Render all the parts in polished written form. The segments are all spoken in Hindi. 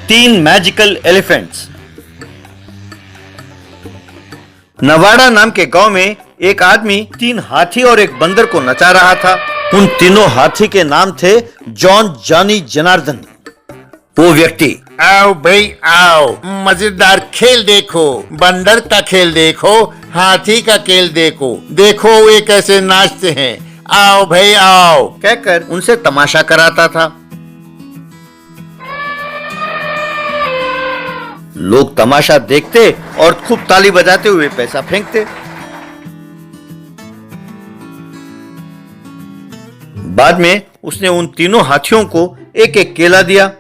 3 मैजिकल एलिफेंट्स। नवाड़ा नाम के गांव में एक आदमी 3 हाथी और एक बंदर को नचा रहा था। उन तीनों हाथी के नाम थे जॉन, जॉनी, जनार्दन। वो व्यक्ति, आओ भाई आओ, मजेदार खेल देखो, बंदर का खेल देखो, हाथी का खेल देखो, देखो वे कैसे नाचते हैं, आओ भाई आओ कहकर उनसे तमाशा कराता था। लोग तमाशा देखते और खूब ताली बजाते हुए पैसा फेंकते। बाद में उसने उन तीनों हाथियों को एक एक केला दिया।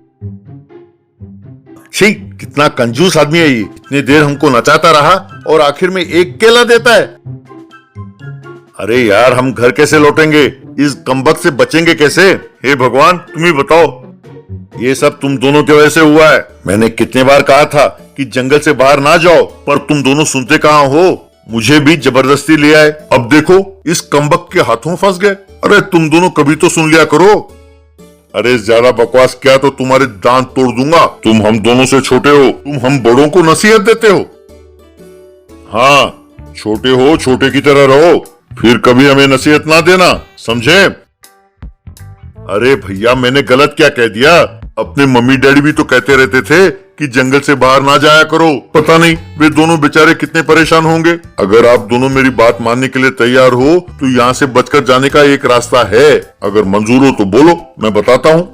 छी, कितना कंजूस आदमी है ये। इतनी देर हमको नचाता रहा और आखिर में एक केला देता है। अरे यार, हम घर कैसे लौटेंगे? इस कमबख्त से बचेंगे कैसे? हे भगवान, तुम ही बताओ। ये सब तुम दोनों की वजह से हुआ है। मैंने कितने बार कहा था कि जंगल से बाहर ना जाओ, पर तुम दोनों सुनते कहाँ हो। मुझे भी जबरदस्ती ले आए। अब देखो इस कमबख्त के हाथों फंस गए। अरे तुम दोनों कभी तो सुन लिया करो। अरे ज्यादा बकवास किया तो तुम्हारे दांत तोड़ दूंगा। तुम हम दोनों से छोटे हो, तुम हम बड़ों को नसीहत देते हो। हाँ, छोटे हो, छोटे की तरह रहो, फिर कभी हमें नसीहत ना देना, समझे? अरे भैया, मैंने गलत क्या कह दिया? अपने मम्मी डैडी भी तो कहते रहते थे कि जंगल से बाहर ना जाया करो। पता नहीं वे दोनों बेचारे कितने परेशान होंगे। अगर आप दोनों मेरी बात मानने के लिए तैयार हो तो यहाँ से बचकर जाने का एक रास्ता है। अगर मंजूर हो तो बोलो, मैं बताता हूँ।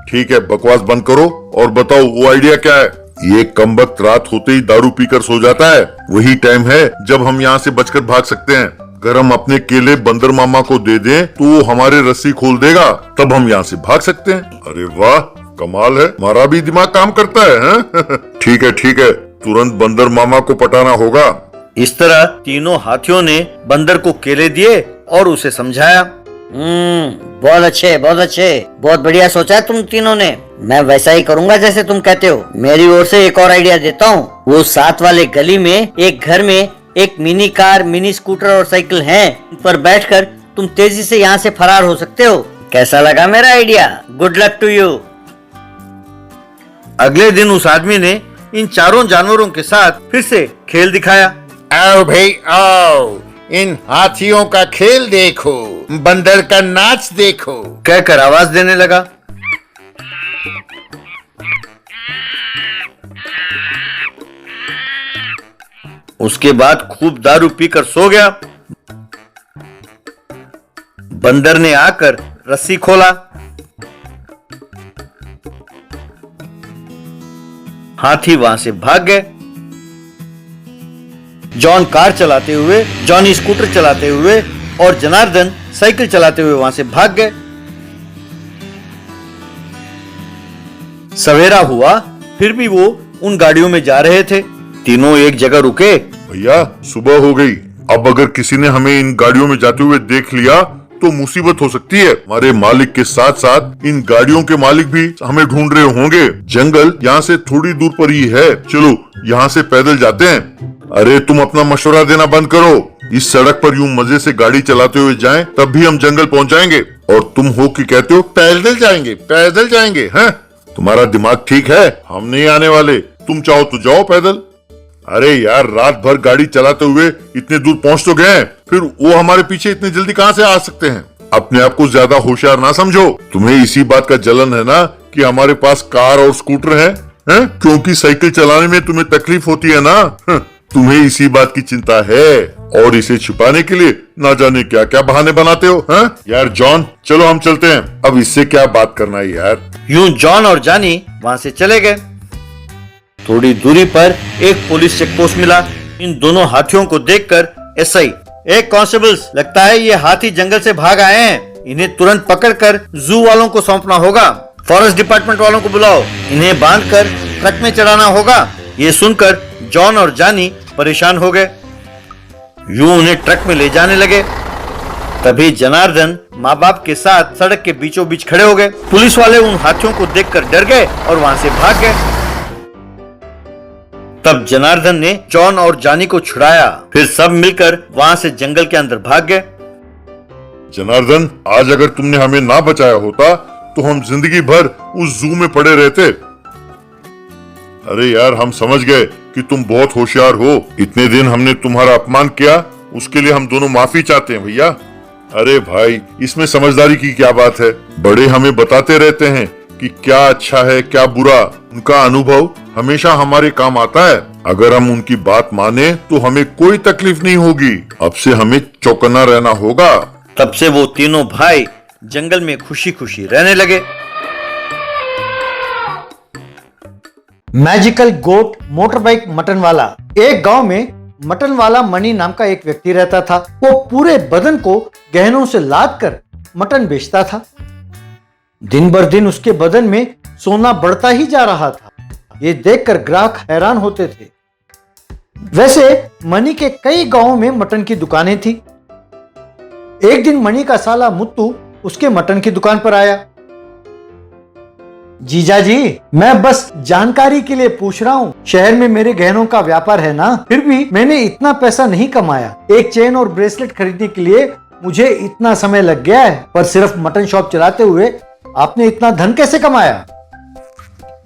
ठीक है, बकवास बंद करो और बताओ वो आइडिया क्या है? ये कमबख्त रात होते ही दारू पीकर सो जाता है। वही टाइम है जब हम यहाँ से बचकर भाग सकते हैं। अगर हम अपने केले बंदर मामा को दे दें तो वो हमारे रस्सी खोल देगा, तब हम यहाँ से भाग सकते हैं। अरे वाह, कमाल है, हमारा भी दिमाग काम करता है। ठीक है ठीक है, तुरंत बंदर मामा को पटाना होगा। इस तरह तीनों हाथियों ने बंदर को केले दिए और उसे समझाया। बहुत अच्छे, बहुत अच्छे, बहुत बढ़िया सोचा है तुम तीनों ने। मैं वैसा ही करूंगा जैसे तुम कहते हो। मेरी ओर से एक और आइडिया देता हूँ। वो साथ वाले गली में एक घर में एक मिनी कार, मिनी स्कूटर और साइकिल है। उन पर बैठकर तुम तेजी से यहाँ से फरार हो सकते हो। कैसा लगा मेरा idea? Good luck to you. अगले दिन उस आदमी ने इन चारों जानवरों के साथ फिर से खेल दिखाया। आओ भाई आओ, इन हाथियों का खेल देखो, बंदर का नाच देखो, कहकर आवाज देने लगा। उसके बाद खूब दारू पीकर सो गया। बंदर ने आकर रस्सी खोला। हाथी वहां से भाग गए। जॉन कार चलाते हुए, जॉनी स्कूटर चलाते हुए और जनार्दन साइकिल चलाते हुए वहां से भाग गए। सवेरा हुआ, फिर भी वो उन गाड़ियों में जा रहे थे। तीनों एक जगह रुके। भैया, सुबह हो गई। अब अगर किसी ने हमें इन गाड़ियों में जाते हुए देख लिया तो मुसीबत हो सकती है। हमारे मालिक के साथ साथ इन गाड़ियों के मालिक भी हमें ढूंढ रहे होंगे। जंगल यहाँ से थोड़ी दूर पर ही है, चलो यहाँ से पैदल जाते हैं। अरे तुम अपना मशवरा देना बंद करो। इस सड़क पर यूं मजे से गाड़ी चलाते हुए जाएं, तब भी हम जंगल पहुंच जाएंगे। और तुम हो कि कहते हो पैदल जाएंगे, पैदल जाएंगे। हैं? तुम्हारा दिमाग ठीक है? हम नहीं आने वाले। तुम चाहो तो जाओ पैदल। अरे यार, रात भर गाड़ी चलाते हुए इतने दूर पहुंच तो गए, फिर वो हमारे पीछे इतनी जल्दी कहां से आ सकते हैं? अपने आप को ज्यादा होशियार ना समझो। तुम्हें इसी बात का जलन है ना कि हमारे पास कार और स्कूटर है? क्योंकि साइकिल चलाने में तुम्हें तकलीफ होती है ना। तुम्हें इसी बात की चिंता है और इसे छुपाने के लिए ना जाने क्या क्या बहाने बनाते हो। यार जॉन, चलो हम चलते हैं। अब इससे क्या बात करना है यार। यूं जॉन और जानी वहां से चले गए। थोड़ी दूरी पर एक पुलिस चेक पोस्ट मिला। इन दोनों हाथियों को देखकर एसआई, एक कांस्टेबल्स, लगता है ये हाथी जंगल से भाग आए हैं। इन्हें तुरंत पकड़कर जू वालों को सौंपना होगा। फॉरेस्ट डिपार्टमेंट वालों को बुलाओ, इन्हें बांधकर ट्रक में चढ़ाना होगा। ये सुनकर जॉन और जानी परेशान हो गए। यूं उन्हें ट्रक में ले जाने लगे। तभी जनार्दन माँ बाप के साथ सड़क के बीचों बीच खड़े हो गए। पुलिस वाले उन हाथियों को देखकर डर गए और वहां से भाग गए। तब जनार्दन ने जॉन और जानी को छुड़ाया। फिर सब मिलकर वहां से जंगल के अंदर भाग गए। जनार्दन, आज अगर तुमने हमें ना बचाया होता तो हम जिंदगी भर उस जू में पड़े रहते। अरे यार, हम समझ गए कि तुम बहुत होशियार हो। इतने दिन हमने तुम्हारा अपमान किया, उसके लिए हम दोनों माफी चाहते हैं भैया। अरे भाई, इसमें समझदारी की क्या बात है। बड़े हमें बताते रहते हैं कि क्या अच्छा है क्या बुरा। उनका अनुभव हमेशा हमारे काम आता है। अगर हम उनकी बात माने तो हमें कोई तकलीफ नहीं होगी। अब से हमें चौकन्ना रहना होगा। तब से वो तीनों भाई जंगल में खुशी खुशी रहने लगे। मैजिकल गोट मोटरबाइक मटन वाला। एक गांव में मटन वाला मणि नाम का एक व्यक्ति रहता था। वो पूरे बदन को गहनों से लाद कर मटन बेचता था। दिन बर दिन उसके बदन में सोना बढ़ता ही जा रहा था। ये देखकर ग्राहक हैरान होते थे। वैसे मणि के कई गांवों में मटन की दुकानें थी। एक दिन मणि का साला मुत्तू उसके मटन की दुकान पर आया। जीजा जी, मैं बस जानकारी के लिए पूछ रहा हूँ, शहर में मेरे गहनों का व्यापार है ना, फिर भी मैंने इतना पैसा नहीं कमाया। एक चेन और ब्रेसलेट खरीदने के लिए मुझे इतना समय लग गया है, पर सिर्फ मटन शॉप चलाते हुए आपने इतना धन कैसे कमाया?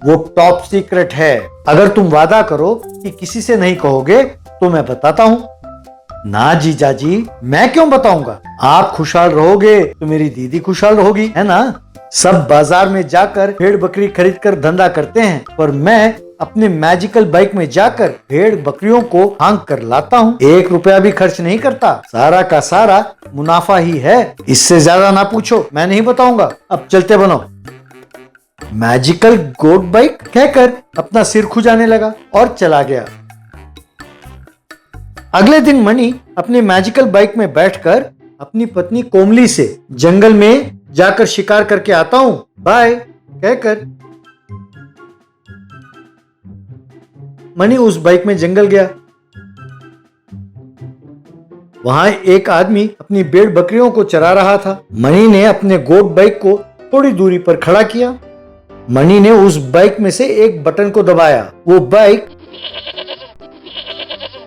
वो टॉप सीक्रेट है। अगर तुम वादा करो कि किसी से नहीं कहोगे तो मैं बताता हूँ। ना जीजा जी, मैं क्यों बताऊंगा? आप खुशहाल रहोगे तो मेरी दीदी खुशहाल रहोगी, है ना? सब बाजार में जाकर भेड़ बकरी खरीद कर धंधा करते हैं, पर मैं अपने मैजिकल बाइक में जाकर भेड़ बकरियों को हाँक कर लाता हूँ। 1 रुपया भी खर्च नहीं करता, सारा का सारा मुनाफा ही है। इससे ज्यादा ना पूछो, मैं नहीं बताऊंगा। अब चलते बनो। मैजिकल गोट बाइक कहकर अपना सिर खुजाने लगा और चला गया। अगले दिन मणि अपने मैजिकल बाइक में बैठकर अपनी पत्नी कोमली से जंगल में जाकर शिकार करके आता हूं, बाय कहकर मणि उस बाइक में जंगल गया। वहां एक आदमी अपनी भेड़ बकरियों को चरा रहा था। मणि ने अपने गोट बाइक को थोड़ी दूरी पर खड़ा किया। मणि ने उस बाइक में से एक बटन को दबाया। वो बाइक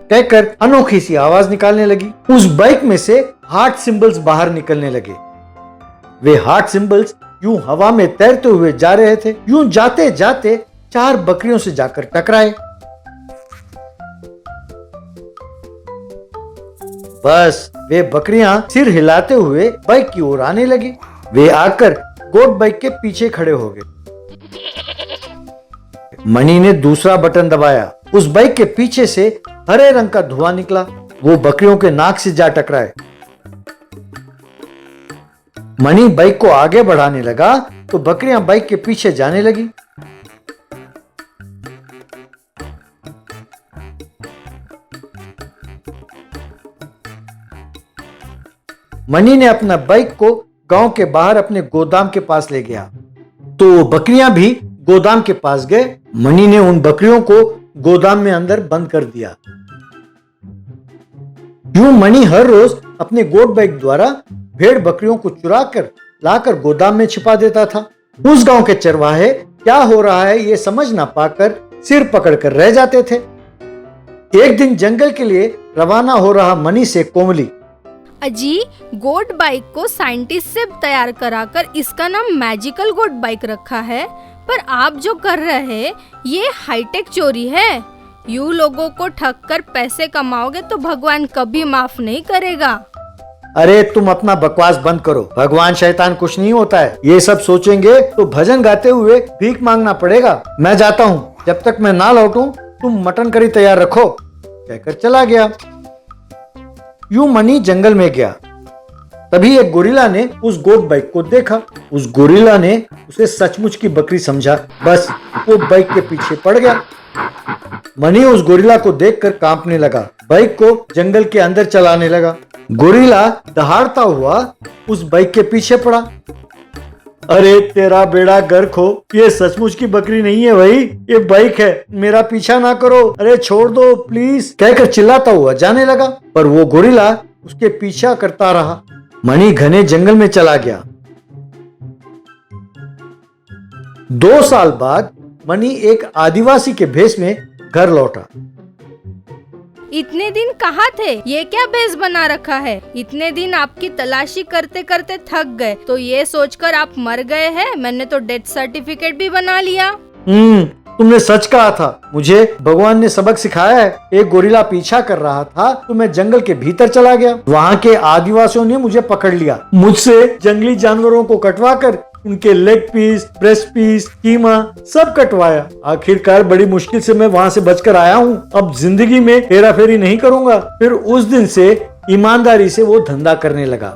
कहकर अनोखी सी आवाज निकालने लगी। उस बाइक में से हार्ट सिंबल्स बाहर निकलने लगे। वे हार्ट सिंबल्स यूं हवा में तैरते हुए जा रहे थे। यूं जाते जाते 4 बकरियों से जाकर टकराए। बस वे बकरियां सिर हिलाते हुए बाइक की ओर आने लगी। वे आकर गोट बाइक के पीछे खड़े हो गए। मणि ने दूसरा बटन दबाया। उस बाइक के पीछे से हरे रंग का धुआं निकला। वो बकरियों के नाक से जा टकराए। मणि बाइक को आगे बढ़ाने लगा तो बकरियां बाइक के पीछे जाने लगी। मणि ने अपना बाइक को गांव के बाहर अपने गोदाम के पास ले गया तो बकरियां भी गोदाम के पास गए। मणि ने उन बकरियों को गोदाम में अंदर बंद कर दिया। यूं मणि हर रोज अपने गोट बाइक द्वारा भेड़ बकरियों को चुरा कर लाकर गोदाम में छिपा देता था। उस गांव के चरवाहे क्या हो रहा है ये समझ ना पाकर सिर पकड़कर रह जाते थे। एक दिन जंगल के लिए रवाना हो रहा मणि से कोमली, अजी, गोट बाइक को साइंटिस्ट से तैयार कराकर इसका नाम मैजिकल गोट बाइक रखा है, पर आप जो कर रहे हैं ये हाईटेक चोरी है। यू लोगों को ठग कर पैसे कमाओगे तो भगवान कभी माफ नहीं करेगा। अरे तुम अपना बकवास बंद करो। भगवान शैतान कुछ नहीं होता है। ये सब सोचेंगे तो भजन गाते हुए भीख मांगना पड़ेगा। मैं जाता हूँ, जब तक मैं ना लौटूं तुम मटन करी तैयार रखो कहकर चला गया। यूं मणि जंगल में गया। तभी एक गोरिल्ला ने उस गोट बाइक को देखा। उस गोरिल्ला ने उसे सचमुच की बकरी समझा। बस वो बाइक के पीछे पड़ गया। मणि उस गोरिल्ला को देखकर कांपने लगा। बाइक को जंगल के अंदर चलाने लगा। गोरिल्ला दहाड़ता हुआ उस बाइक के पीछे पड़ा। अरे तेरा बेड़ा गर्क हो, ये सचमुच की बकरी नहीं है भाई, ये बाइक है। मेरा पीछा ना करो, अरे छोड़ दो प्लीज कहकर चिल्लाता हुआ जाने लगा। पर वो गोरिल्ला उसके पीछा करता रहा। मणि घने जंगल में चला गया। 2 साल बाद मणि एक आदिवासी के भेष में घर लौटा। इतने दिन कहाँ थे? ये क्या भेष बना रखा है? इतने दिन आपकी तलाशी करते करते थक गए तो ये सोचकर आप मर गए हैं। मैंने तो डेथ सर्टिफिकेट भी बना लिया। तुमने सच कहा था। मुझे भगवान ने सबक सिखाया है। एक गोरिल्ला पीछा कर रहा था तो मैं जंगल के भीतर चला गया। वहाँ के आदिवासियों ने मुझे पकड़ लिया। मुझसे जंगली जानवरों को कटवा कर उनके लेग पीस, ब्रेस्ट पीस, कीमा सब कटवाया। आखिरकार बड़ी मुश्किल से मैं वहाँ से बचकर आया हूँ। अब जिंदगी में हेरा फेरी नहीं करूंगा। फिर उस दिन से ईमानदारी से वो धंधा करने लगा।